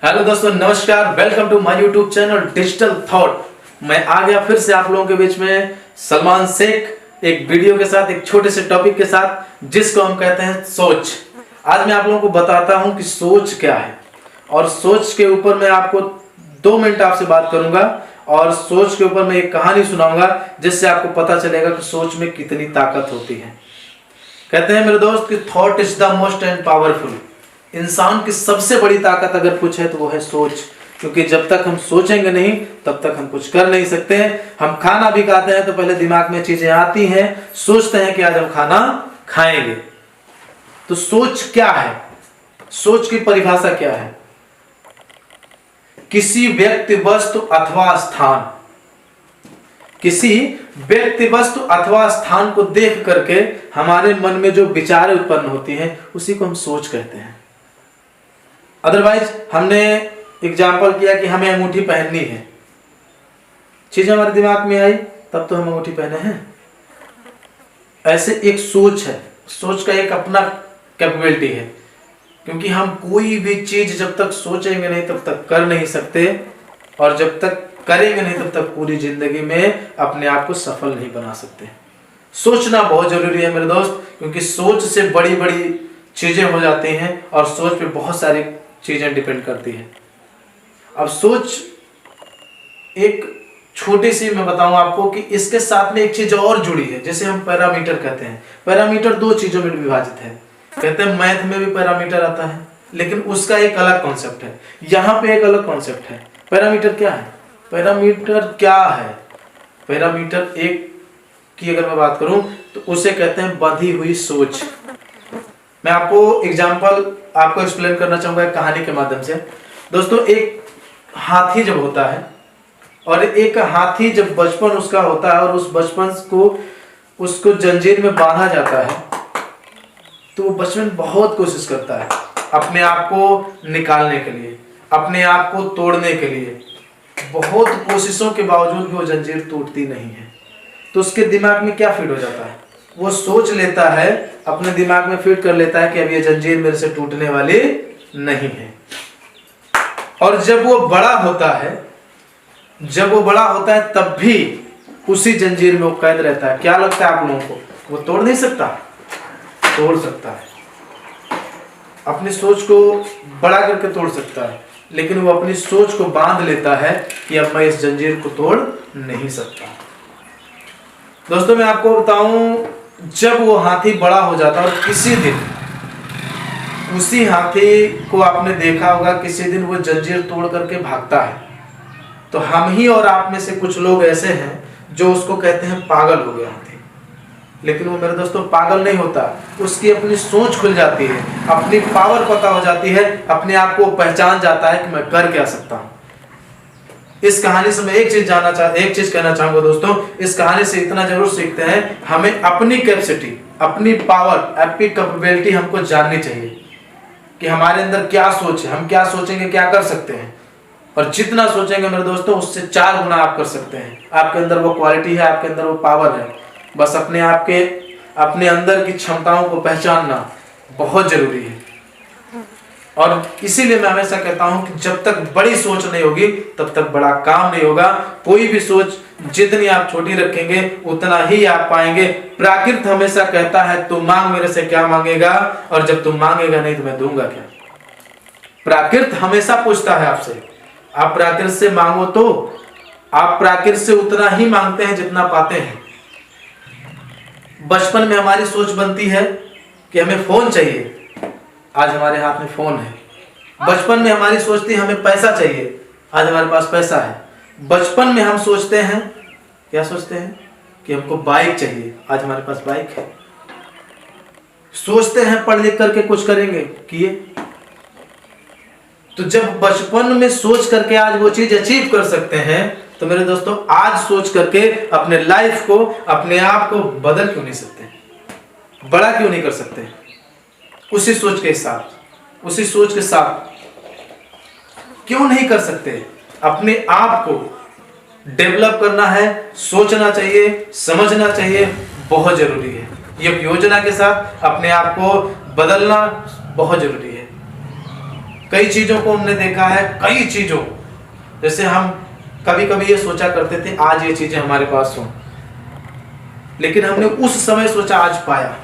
Hello दोस्तों, नमस्कार। Welcome to my YouTube channel digital thought. मैं आ गया फिर से आप लोगों के बीच में सलमान शेख एक वीडियो के साथ, एक छोटे से टॉपिक के साथ, जिसको हम कहते हैं सोच। आज मैं आप लोगों को बताता हूं कि सोच क्या है, और सोच के ऊपर मैं आपको 2 मिनट आपसे बात करूंगा, और सोच के ऊपर मैं एक कहानी सुनाऊंगा जिससे आपको पता चलेगा कि सोच में कितनी ताकत होती है। कहते हैं मेरे दोस्त कि thought is the most and powerful. इंसान की सबसे बड़ी ताकत अगर कुछ है तो वो है सोच, क्योंकि जब तक हम सोचेंगे नहीं तब तक हम कुछ कर नहीं सकते हैं। हम खाना भी खाते हैं तो पहले दिमाग में चीजें आती हैं, सोचते हैं कि आज हम खाना खाएंगे। तो सोच क्या है? सोच की परिभाषा क्या है? किसी व्यक्ति, वस्तु अथवा स्थान, किसी व्यक्ति, वस्तु अथवा स्थान को देख करके हमारे मन में जो विचार उत्पन्न होती हैं उसी को हम सोच कहते हैं। अदरवाइज हमने एग्जाम्पल किया कि हमें अंगूठी पहननी है, चीजें हमारे दिमाग में आई तब तो हम अंगूठी पहने हैं। ऐसे एक सोच है, सोच का एक अपना कैपेबिलिटी है, क्योंकि हम कोई भी चीज जब तक सोचेंगे नहीं तब तक कर नहीं सकते, और जब तक करेंगे नहीं तब तक पूरी जिंदगी में अपने आप को सफल नहीं बना सकते। सोचना बहुत जरूरी है मेरे दोस्त, क्योंकि सोच से बड़ी बड़ी चीजें हो जाती हैं, और सोच पे बहुत सारी चीजें डिपेंड करती हैं। अब सोच एक छोटी सी मैं बताऊं आपको कि इसके साथ में एक चीज और जुड़ी है, जैसे हम पैरामीटर कहते हैं। पैरामीटर 2 चीजों में विभाजित है। कहते हैं मैथ में भी पैरामीटर आता है, लेकिन उसका एक अलग कॉन्सेप्ट है, यहाँ पे एक अलग कॉन्सेप्ट है। पैरामीटर क्या है? पैरामीटर क्या है? पैरामीटर एक की अगर मैं बात करूं तो उसे कहते हैं बंधी हुई सोच। मैं आपको एग्जांपल आपको एक्सप्लेन करना चाहूंगा एक कहानी के माध्यम से। दोस्तों, एक हाथी जब होता है, और एक हाथी जब बचपन उसका होता है और उस बचपन को उसको जंजीर में बांधा जाता है, तो वो बचपन बहुत कोशिश करता है अपने आप को निकालने के लिए, अपने आप को तोड़ने के लिए। बहुत कोशिशों के बावजूद भी वो जंजीर टूटती नहीं है। तो उसके दिमाग में क्या फिट हो जाता है? वो सोच लेता है, अपने दिमाग में फिट कर लेता है कि अब ये जंजीर मेरे से टूटने वाली नहीं है। और जब वो बड़ा होता है तब भी उसी जंजीर में वो कैद रहता है। क्या लगता है आप लोगों को? वो तोड़ नहीं सकता? तोड़ सकता है, अपनी सोच को बड़ा करके तोड़ सकता है, लेकिन वो अपनी सोच को बांध लेता है कि अब मैं इस जंजीर को तोड़ नहीं सकता। दोस्तों, मैं आपको बताऊं, जब वो हाथी बड़ा हो जाता है और किसी दिन उसी हाथी को आपने देखा होगा, किसी दिन वो जंजीर तोड़ करके भागता है, तो हम ही और आप में से कुछ लोग ऐसे हैं जो उसको कहते हैं पागल हो गया हाथी। लेकिन वो मेरे दोस्तों पागल नहीं होता, उसकी अपनी सोच खुल जाती है, अपनी पावर पता हो जाती है, अपने आप को पहचान जाता है कि मैं कर क्या सकता हूं। इस कहानी से मैं एक चीज कहना चाहूंगा दोस्तों, इस कहानी से इतना जरूर सीखते हैं, हमें अपनी कैपेसिटी, अपनी पावर, अपनी कैपेबिलिटी हमको जाननी चाहिए कि हमारे अंदर क्या सोच है, हम क्या सोचेंगे, क्या कर सकते हैं। और जितना सोचेंगे मेरे दोस्तों, उससे 4 गुना आप कर सकते हैं। आपके अंदर वो क्वालिटी है, आपके अंदर वो पावर है। बस अपने अंदर की क्षमताओं को पहचानना बहुत जरूरी है। और इसीलिए मैं हमेशा कहता हूं कि जब तक बड़ी सोच नहीं होगी तब तक बड़ा काम नहीं होगा। कोई भी सोच जितनी आप छोटी रखेंगे उतना ही आप पाएंगे। प्राकृत हमेशा कहता है तू मांग मेरे से क्या मांगेगा, और जब तुम मांगेगा नहीं तो मैं दूंगा क्या। प्राकृत हमेशा पूछता है आपसे, आप प्राकृत से मांगो तो आप प्राकृत से उतना ही मांगते हैं जितना पाते हैं। बचपन में हमारी सोच बनती है कि हमें फोन चाहिए, आज हमारे हाथ में फोन है। बचपन में हमारी सोच थी हमें पैसा चाहिए, आज हमारे पास पैसा है। बचपन में हम सोचते हैं, क्या सोचते हैं कि हमको बाइक चाहिए, आज हमारे पास बाइक है। सोचते हैं पढ़ लिख करके कुछ करेंगे, किए। तो जब बचपन में सोच करके आज वो चीज अचीव कर सकते हैं, तो मेरे दोस्तों आज सोच करके अपने लाइफ को, अपने आप को बदल क्यों नहीं सकते, बड़ा क्यों नहीं कर सकते? उसी सोच के साथ क्यों नहीं कर सकते? अपने आप को डेवलप करना है, सोचना चाहिए, समझना चाहिए, बहुत जरूरी है। ये योजना के साथ अपने आप को बदलना बहुत जरूरी है। कई चीजों को हमने देखा है, कई चीजों, जैसे हम कभी कभी ये सोचा करते थे आज ये चीजें हमारे पास हों, लेकिन हमने उस समय सोचा आज पाया।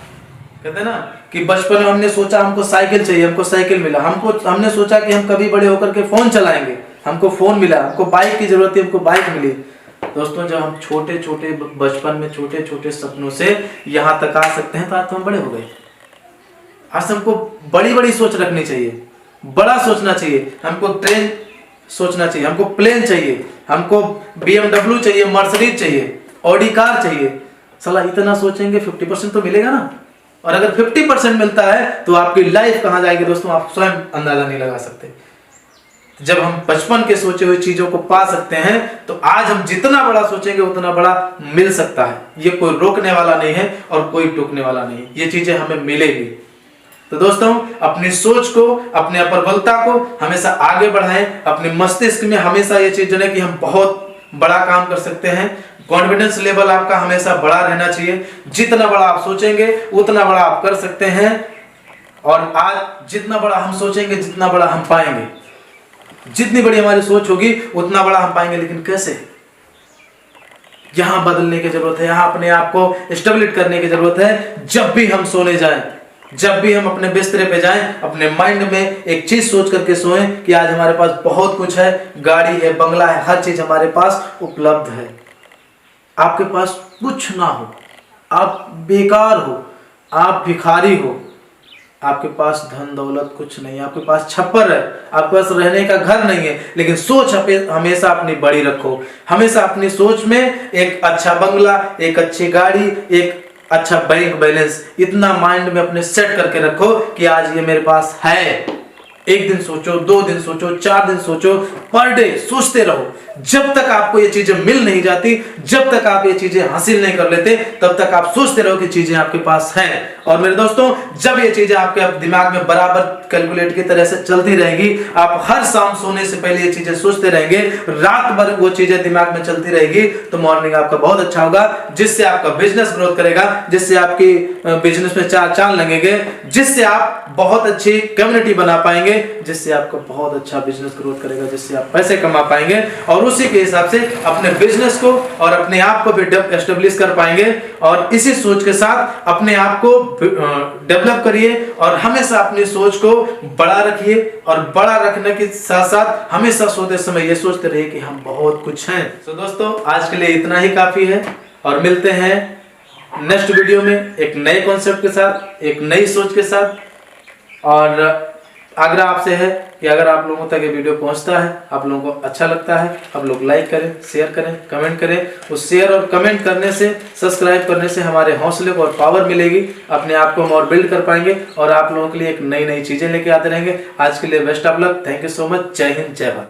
कहते हैं ना कि बचपन में हमने सोचा हमको साइकिल चाहिए, हमको साइकिल मिला, हमने सोचा कि हम कभी बड़े होकर के फोन चलाएंगे, हमको फोन मिला, हमको बाइक की जरूरत है, हमको बाइक मिली। दोस्तों जब हम छोटे छोटे बचपन में छोटे छोटे सपनों से यहाँ तक आ सकते हैं तो आज तो हम बड़े हो गए। आज हमको बड़ी बड़ी सोच रखनी चाहिए, बड़ा सोचना चाहिए, हमको ट्रेन सोचना चाहिए, हमको प्लेन चाहिए, हमको BMW चाहिए, मर्सिडीज चाहिए, ऑडी कार चाहिए। साला इतना सोचेंगे 50% तो मिलेगा ना, और अगर 50% मिलता है तो आपकी लाइफ कहां जाएगी दोस्तों आप स्वयं अंदाजा नहीं लगा सकते। जब हम बचपन के सोचे हुए चीजों को पा सकते हैं तो आज हम जितना बड़ा सोचेंगे उतना बड़ा मिल सकता है। ये कोई रोकने वाला नहीं है और कोई टोकने वाला नहीं है, ये चीजें हमें मिलेगी। तो दोस्तों अपनी सोच को, अपने प्रबलता को हमेशा आगे बढ़ाएं, अपने मस्तिष्क में हमेशा ये चीज जने कि हम बहुत बड़ा काम कर सकते हैं। कॉन्फिडेंस लेवल आपका हमेशा बड़ा रहना चाहिए, जितना बड़ा आप सोचेंगे उतना बड़ा आप कर सकते हैं। और आज जितना बड़ा हम सोचेंगे जितना बड़ा हम पाएंगे, जितनी बड़ी हमारी सोच होगी उतना बड़ा हम पाएंगे। लेकिन कैसे? यहां बदलने की जरूरत है, यहां अपने आप को स्टेबलिश करने की जरूरत है। जब भी हम सोने जाएं, जब भी हम अपने बिस्तरे पे जाएं, अपने माइंड में एक चीज सोच करके सोएं कि आज हमारे पास बहुत कुछ है, गाड़ी है, बंगला है, हर चीज हमारे पास उपलब्ध है। आपके पास कुछ ना हो, आप बेकार हो, आप भिखारी हो, आपके पास धन दौलत कुछ नहीं है, आपके पास छप्पर है, आपके पास रहने का घर नहीं है, लेकिन सोच हमेशा अपनी बड़ी रखो। हमेशा अपनी सोच में एक अच्छा बंगला, एक अच्छी गाड़ी, एक अच्छा बैंक बैलेंस, इतना माइंड में अपने सेट करके रखो कि आज ये मेरे पास है। एक दिन सोचो, 2 दिन सोचो, 4 दिन सोचो, पर डे सोचते रहो। जब तक आपको ये चीजें मिल नहीं जाती, जब तक आप ये चीजें हासिल नहीं कर लेते, तब तक आप सोचते रहो कि चीजें आपके पास हैं। और मेरे दोस्तों जब ये चीजें आपके दिमाग में बराबर कैलकुलेट की तरह से चलती रहेगी, आप हर शाम सोने से पहले ये चीजें सोचते रहेंगे, रात भर वो चीजें दिमाग में चलती रहेगी, तो मॉर्निंग आपका बहुत अच्छा होगा, जिससे आपका बिजनेस ग्रोथ करेगा, जिससे आपकी बिजनेस में 4 चांद लगेंगे, जिससे आप बहुत अच्छी कम्युनिटी बना पाएंगे, जिससे आपका बहुत अच्छा बिजनेस ग्रोथ करेगा, जिससे आप पैसे कमा पाएंगे और उसी के हिसाब से अपने बिजनेस को और अपने आप को भी एस्टेब्लिश कर पाएंगे। और इसी सोच के साथ अपने आप को डेवलप करिए और हमेशा अपनी सोच को बड़ा रखिए, और बड़ा रखने के साथ साथ हमेशा सोते समय ये सोचते रहिए कि हम बहुत कुछ हैं। तो दोस्तों आज के लिए इतना ही काफी है, और मिलते हैं नेक्स्ट वीडियो में एक नए कॉन्सेप्ट के साथ, एक नई सोच के साथ। और आग्रह आपसे है कि अगर आप लोगों तक ये वीडियो पहुंचता है, आप लोगों को अच्छा लगता है, आप लोग लाइक करें, शेयर करें, कमेंट करें। उस शेयर और कमेंट करने से, सब्सक्राइब करने से हमारे हौसले को और पावर मिलेगी, अपने आप को हम और बिल्ड कर पाएंगे और आप लोगों के लिए एक नई नई चीजें लेके आते रहेंगे। आज के लिए best of luck, thank you so much, जय हिंद, जय भारत।